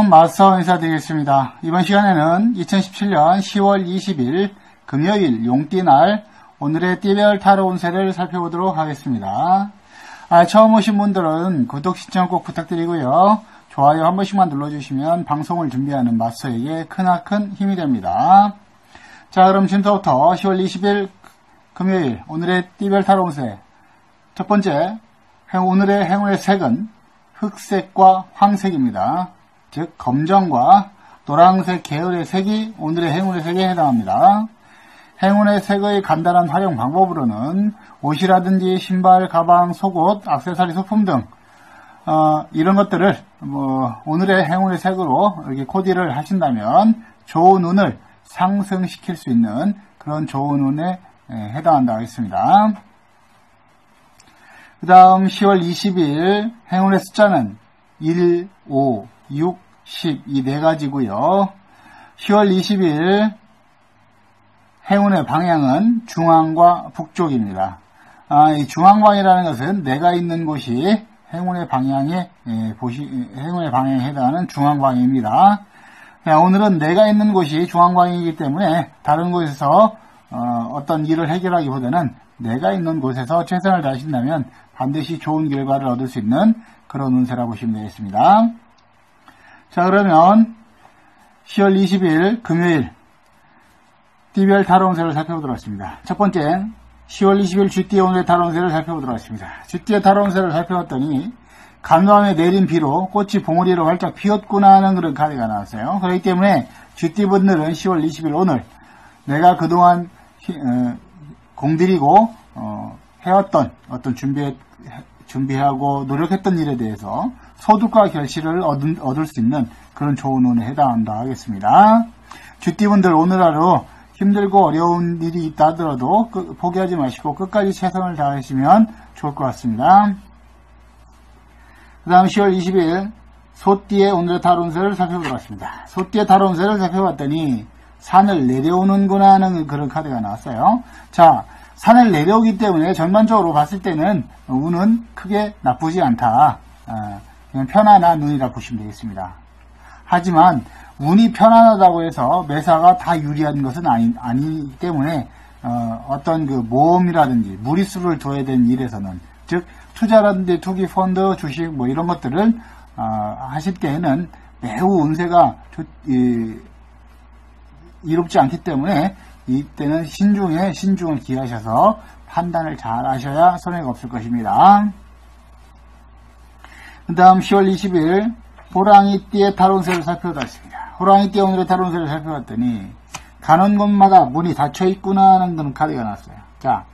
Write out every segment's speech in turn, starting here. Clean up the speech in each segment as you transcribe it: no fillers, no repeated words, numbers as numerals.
안녕, 마스터 인사드리겠습니다. 이번 시간에는 2017년 10월 20일 금요일 용띠날 오늘의 띠별 타로 운세를 살펴보도록 하겠습니다. 처음 오신 분들은 구독, 신청 꼭 부탁드리고요. 좋아요 한 번씩만 눌러주시면 방송을 준비하는 마스터에게 크나큰 힘이 됩니다. 자, 그럼 지금부터 10월 20일 금요일 오늘의 띠별 타로 운세 첫 번째, 오늘의 행운의 색은 흑색과 황색입니다. 즉 검정과 노란색 계열의 색이 오늘의 행운의 색에 해당합니다. 행운의 색의 간단한 활용 방법으로는 옷이라든지 신발, 가방, 속옷, 액세서리, 소품 등 이런 것들을 오늘의 행운의 색으로 이렇게 코디를 하신다면 좋은 운을 상승시킬 수 있는 그런 좋은 운에 해당한다 하겠습니다. 그 다음 10월 20일 행운의 숫자는 1, 5, 6, 10 이 네 가지고요. 10월 20일 행운의 방향은 중앙과 북쪽입니다. 이 중앙방이라는 것은 내가 있는 곳이 행운의 방향에 해당하는 중앙방입니다. 오늘은 내가 있는 곳이 중앙방이기 때문에 다른 곳에서 어떤 일을 해결하기보다는 내가 있는 곳에서 최선을 다하신다면 반드시 좋은 결과를 얻을 수 있는 그런 운세라고 보시면 되겠습니다. 자, 그러면 10월 20일 금요일 띠별 타로 운세를 살펴보도록 하겠습니다. 첫 번째, 10월 20일 쥐띠의 오늘의 타로 운세를 살펴보도록 하겠습니다. 쥐띠의 타로 운세를 살펴봤더니 간밤에 내린 비로 꽃이 봉우리로 활짝 피었구나 하는 그런 카드가 나왔어요. 그렇기 때문에 쥐띠분들은 10월 20일 오늘 내가 그동안 공들이고 해왔던 어떤 준비하고 노력했던 일에 대해서 소득과 결실을 얻을 수 있는 그런 좋은 운에 해당한다 하겠습니다. 쥐띠분들 오늘 하루 힘들고 어려운 일이 있다 하더라도 포기하지 마시고 끝까지 최선을 다하시면 좋을 것 같습니다. 그 다음 10월 20일 소띠의 오늘의 타로 운세를 살펴보도록 하겠습니다. 소띠의 타로 운세를 살펴봤더니 산을 내려오는구나 하는 그런 카드가 나왔어요. 자, 산을 내려오기 때문에 전반적으로 봤을 때는 운은 크게 나쁘지 않다. 그냥 편안한 운이라 보시면 되겠습니다. 하지만 운이 편안하다고 해서 매사가 다 유리한 것은 아니기 때문에 어떤 그 모험이라든지 무리수를 둬야 되는 일에서는, 즉 투자라든지 투기 펀드, 주식 이런 것들을 하실 때에는 매우 운세가 이롭지 않기 때문에 이때는 신중을 기하셔서 판단을 잘 하셔야 손해가 없을 것입니다. 그 다음 10월 20일 호랑이띠의 타로 운세를 살펴봤습니다. 호랑이띠의 오늘의 타로 운세를 살펴봤더니 가는 곳마다 문이 닫혀 있구나 하는 그런 카드가 나왔어요. 자,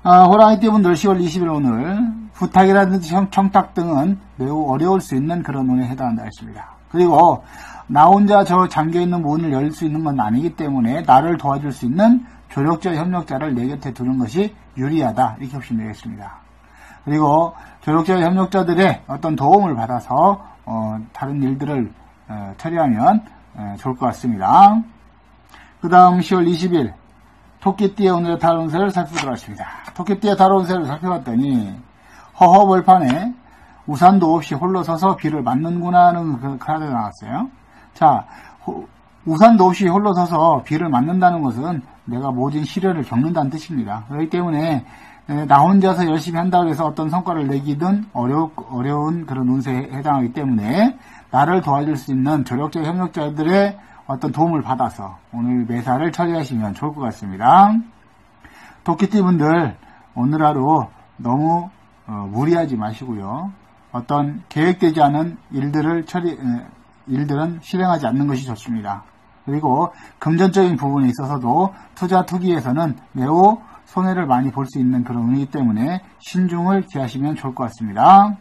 호랑이띠 분들 10월 20일 오늘 부탁이라든지 청탁 등은 매우 어려울 수 있는 그런 운에 해당한다 했습니다. 그리고 나 혼자 저 잠겨있는 문을 열 수 있는 건 아니기 때문에 나를 도와줄 수 있는 조력자, 협력자를 내 곁에 두는 것이 유리하다 이렇게 보시면 되겠습니다. 그리고 조력자, 협력자들의 어떤 도움을 받아서 다른 일들을 처리하면 좋을 것 같습니다. 그 다음 10월 20일 토끼띠의 오늘의 타로 운세를 살펴보도록 하겠습니다. 토끼띠의 타로 운세를 살펴봤더니 허허벌판에 우산도 없이 홀로 서서 비를 맞는구나 하는 그 카드가 나왔어요. 자, 우산도 없이 홀로 서서 비를 맞는다는 것은 내가 모진 시련을 겪는다는 뜻입니다. 그렇기 때문에 나 혼자서 열심히 한다고 해서 어떤 성과를 내기든 어려운 그런 운세에 해당하기 때문에 나를 도와줄 수 있는 조력자, 협력자들의 어떤 도움을 받아서 오늘 매사를 처리하시면 좋을 것 같습니다. 토끼띠 분들 오늘 하루 너무 무리하지 마시고요. 어떤 계획되지 않은 일들은 실행하지 않는 것이 좋습니다. 그리고 금전적인 부분에 있어서도 투자, 투기에서는 매우 손해를 많이 볼 수 있는 그런 운이기 때문에 신중을 기하시면 좋을 것 같습니다.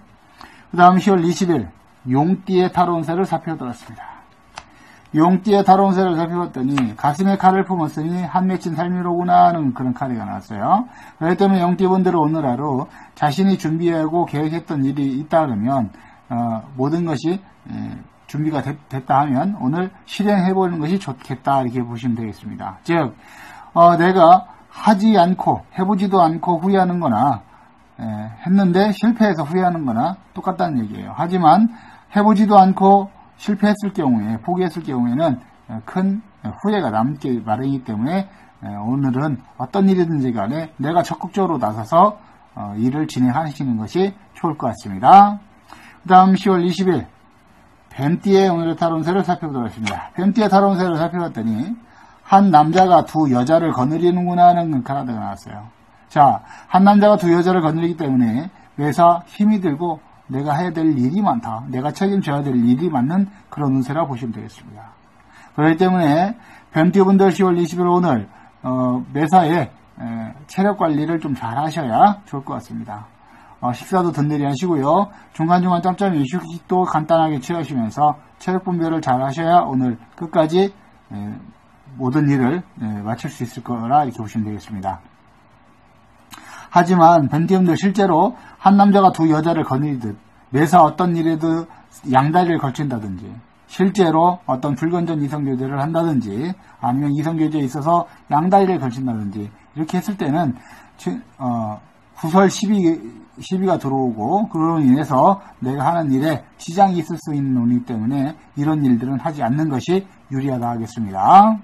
그 다음 10월 20일 용띠의 타로 운세를 살펴보았습니다. 용띠의 타로 운세를 살펴봤더니 가슴에 칼을 품었으니 한 맺힌 삶이로구나 하는 그런 카드가 나왔어요. 그렇기 때문에 용띠분들은 오늘 하루 자신이 준비하고 계획했던 일이 있다 그러면 모든 것이 준비가 됐다 하면 오늘 실행해보는 것이 좋겠다 이렇게 보시면 되겠습니다. 즉 내가 하지 않고 해보지도 않고 후회하는 거나 했는데 실패해서 후회하는 거나 똑같다는 얘기예요. 하지만 해보지도 않고 실패했을 경우에, 포기했을 경우에는 큰 후회가 남기 마련이기 때문에 오늘은 어떤 일이든지 간에 내가 적극적으로 나서서 일을 진행하시는 것이 좋을 것 같습니다. 그 다음 10월 20일 뱀띠의 오늘의 타로운세를 살펴보도록 하겠습니다. 뱀띠의 타로운세를 살펴봤더니 한 남자가 두 여자를 거느리는구나 하는 카드가 나왔어요. 자, 한 남자가 두 여자를 거느리기 때문에 매사 힘이 들고 내가 해야 될 일이 많다. 내가 책임져야 될 일이 많은 그런 운세라 보시면 되겠습니다. 그렇기 때문에 뱀띠분들 10월 20일 오늘 매사에 체력 관리를 좀 잘 하셔야 좋을 것 같습니다. 식사도 든든히 하시고요. 중간중간 짬짬이 휴식도 간단하게 취하시면서 체력 분배를 잘 하셔야 오늘 끝까지 모든 일을 마칠 수 있을 거라 이렇게 보시면 되겠습니다. 하지만 뱀띠분들 실제로 한 남자가 두 여자를 거느리듯 매사 어떤 일에도 양다리를 걸친다든지 실제로 어떤 불건전 이성교제를 한다든지 아니면 이성교제에 있어서 양다리를 걸친다든지 이렇게 했을 때는 후설 시비가 들어오고 그로 인해서 내가 하는 일에 지장이 있을 수 있는 운이기 때문에 이런 일들은 하지 않는 것이 유리하다 하겠습니다.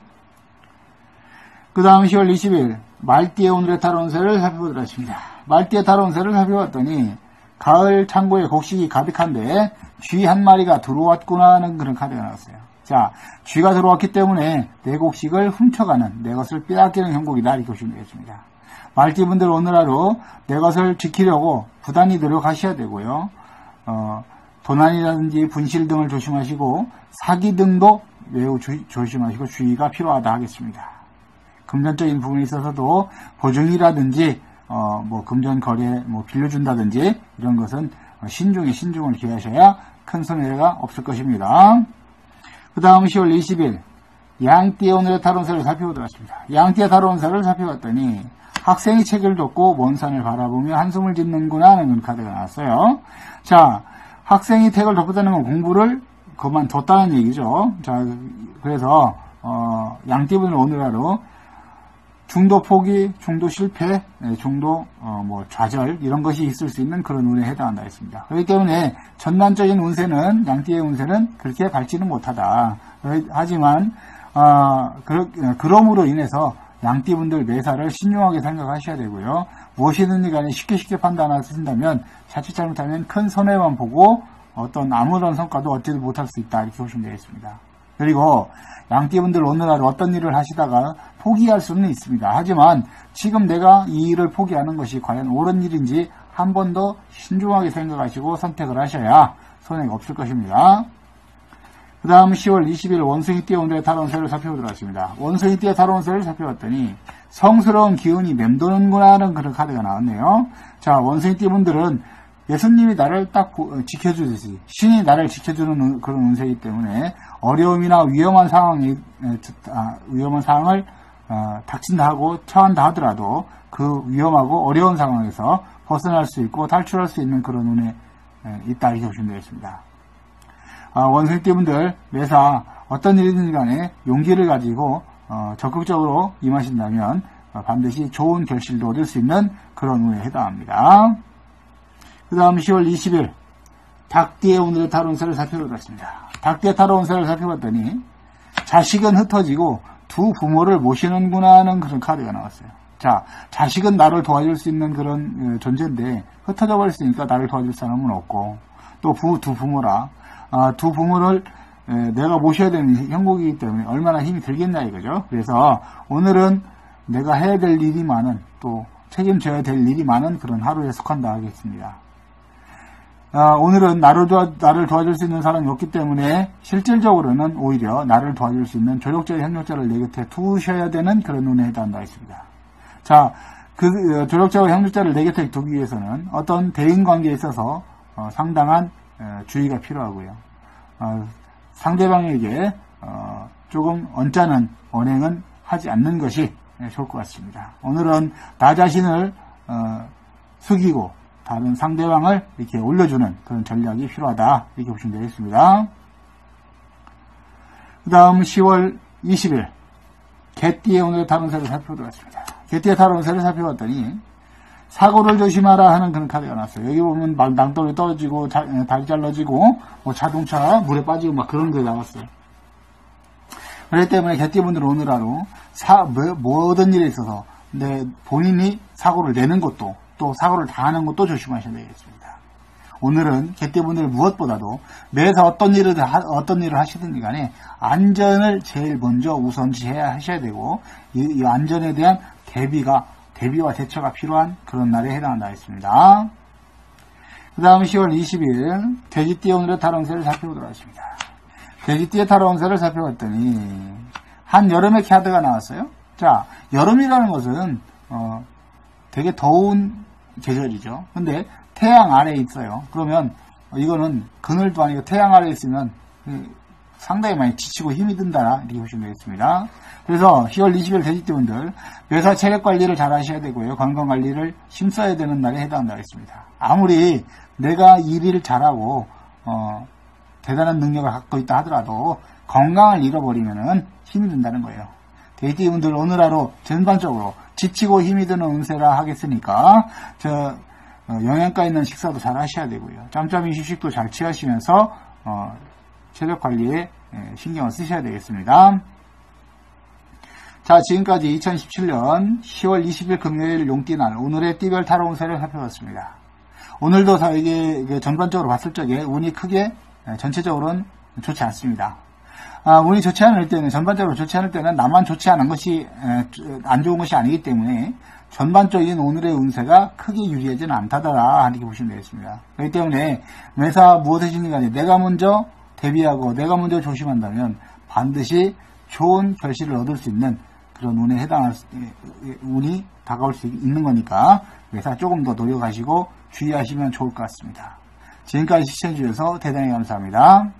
그 다음 10월 20일 말띠의 오늘의 타로운세를 살펴보도록 하겠습니다. 말띠의 타로운세를 살펴봤더니 가을 창고에 곡식이 가득한데 쥐 한 마리가 들어왔구나 하는 그런 카드가 나왔어요. 자, 쥐가 들어왔기 때문에 내 곡식을 훔쳐가는, 내 것을 빼앗기는 형국이다 이렇게 보시면 되겠습니다. 말띠분들 오늘 하루 내 것을 지키려고 부단히 노력하셔야 되고요. 도난이라든지 분실 등을 조심하시고 사기 등도 매우 조심하시고 주의가 필요하다 하겠습니다. 금전적인 부분에 있어서도 보증이라든지 금전 거래 빌려준다든지 이런 것은 신중에 신중을 기하셔야 큰 손해가 없을 것입니다. 그 다음 10월 20일 양띠의 오늘의 타로운세를 살펴보도록 하겠습니다. 양띠의 타로운세를 살펴봤더니 학생이 책을 줬고 먼 산을 바라보며 한숨을 짓는구나 하는 카드가 나왔어요. 자, 학생이 책을 덮었다는 건 공부를 그만뒀다는 얘기죠. 자, 그래서 양띠분들 오늘 하루 중도 포기, 중도 실패, 중도 좌절 이런 것이 있을 수 있는 그런 운에 해당한다 했습니다. 그렇기 때문에 전반적인 운세는 양띠의 운세는 그렇게 밝지는 못하다. 하지만 그럼으로 인해서 양띠분들 매사를 신중하게 생각하셔야 되고요. 무엇이든지 간에 쉽게 판단하신다면 자칫 잘못하면 큰 손해만 보고 어떤 아무런 성과도 얻지도 못할 수 있다 이렇게 보시면 되겠습니다. 그리고 양띠분들 오늘 하루 어떤 일을 하시다가 포기할 수는 있습니다. 하지만 지금 내가 이 일을 포기하는 것이 과연 옳은 일인지 한 번 더 신중하게 생각하시고 선택을 하셔야 손해가 없을 것입니다. 그 다음 10월 20일 원숭이띠의 오늘의 타로운세를 살펴보도록 하겠습니다. 원숭이띠의 타로운세를 살펴봤더니 성스러운 기운이 맴도는구나 하는 그런 카드가 나왔네요. 자, 원숭이띠 분들은 예수님이 나를 딱 지켜주듯이 신이 나를 지켜주는 그런 운세이기 때문에 어려움이나 위험한 상황을 닥친다 하고 처한다 하더라도 그 위험하고 어려운 상황에서 벗어날 수 있고 탈출할 수 있는 그런 운에 있다 이렇게 보시면 되겠습니다. 원숭이띠분들 매사 어떤 일이든 간에 용기를 가지고 적극적으로 임하신다면 반드시 좋은 결실도 얻을 수 있는 그런 운에 해당합니다. 그 다음 10월 20일 닭띠의 오늘의 타로운세를 살펴보도록 하겠습니다. 닭띠의 타로운세를 살펴봤더니 자식은 흩어지고 두 부모를 모시는구나 하는 그런 카드가 나왔어요. 자, 자식은 나를 도와줄 수 있는 그런 존재인데 흩어져 버렸으니까 나를 도와줄 사람은 없고 또 두 부모라 두 부모를 내가 모셔야 되는 형국이기 때문에 얼마나 힘이 들겠냐 이거죠. 그래서 오늘은 내가 해야 될 일이 많은 또 책임져야 될 일이 많은 그런 하루에 속한다 하겠습니다. 오늘은 나를 도와줄 수 있는 사람이 없기 때문에 실질적으로는 오히려 나를 도와줄 수 있는 조력자, 협력자를 내 곁에 두셔야 되는 그런 운에 해당한다 했습니다. 자, 그 조력자와 협력자를 내 곁에 두기 위해서는 어떤 대인관계에 있어서 상당한 주의가 필요하고요. 상대방에게 조금 언짢은 언행은 하지 않는 것이 좋을 것 같습니다. 오늘은 나 자신을 숙이고 다른 상대방을 이렇게 올려주는 그런 전략이 필요하다 이렇게 보시면 되겠습니다. 그 다음 10월 20일 개띠의 오늘의 타로운세를 살펴보도록 하겠습니다. 개띠의 타로운세를 살펴봤더니 사고를 조심하라 하는 그런 카드가 나왔어요. 여기 보면 막 낭떠러지 떨어지고 다리 잘라지고 뭐 자동차 물에 빠지고 막 그런 게 나왔어요. 그렇기 때문에 개띠분들은 오늘 하루 모든 일에 있어서 본인이 사고를 내는 것도 또 사고를 당하는 것도 조심하셔야 되겠습니다. 오늘은 개띠분들 무엇보다도 매사 어떤 일을 하시든지 간에 안전을 제일 먼저 우선시해야 하셔야 되고 이 안전에 대한 대비와 대처가 필요한 그런 날에 해당한다 했습니다. 그 다음 10월 20일 돼지띠 오늘의 탈운세를 살펴보도록 하겠습니다. 돼지띠의 탈운세를 살펴봤더니 한여름의 카드가 나왔어요. 자, 여름이라는 것은 되게 더운 계절이죠. 근데 태양 아래에 있어요. 그러면 이거는 그늘도 아니고 태양 아래에 있으면 상당히 많이 지치고 힘이 든다 이렇게 보시면 되겠습니다. 그래서 10월 20일 돼지띠분들 매사 체력 관리를 잘 하셔야 되고요. 건강 관리를 힘써야 되는 날에 해당한다고 했습니다. 아무리 내가 일을 잘하고 대단한 능력을 갖고 있다 하더라도 건강을 잃어버리면 힘이 든다는 거예요. 돼지띠분들 오늘 하루 전반적으로 지치고 힘이 드는 운세라 하겠으니까 영양가 있는 식사도 잘 하셔야 되고요. 짬짬이 휴식도 잘 취하시면서 체력 관리에 신경을 쓰셔야 되겠습니다. 자, 지금까지 2017년 10월 20일 금요일 용띠날 오늘의 띠별 타로 운세를 살펴봤습니다. 오늘도 이게 전반적으로 봤을 적에 운이 크게 전체적으로는 좋지 않습니다. 운이 좋지 않을 때는 전반적으로 좋지 않을 때는 나만 좋지 않은 것이 안 좋은 것이 아니기 때문에 전반적인 오늘의 운세가 크게 유리하지는 않다더라 이렇게 보시면 되겠습니다. 그렇기 때문에 매사 무엇이든 간에 내가 먼저 대비하고 내가 먼저 조심한다면 반드시 좋은 결실을 얻을 수 있는 그런 운에 해당할 운이 다가올 수 있는 거니까 매사 조금 더 노력하시고 주의하시면 좋을 것 같습니다. 지금까지 시청해 주셔서 대단히 감사합니다.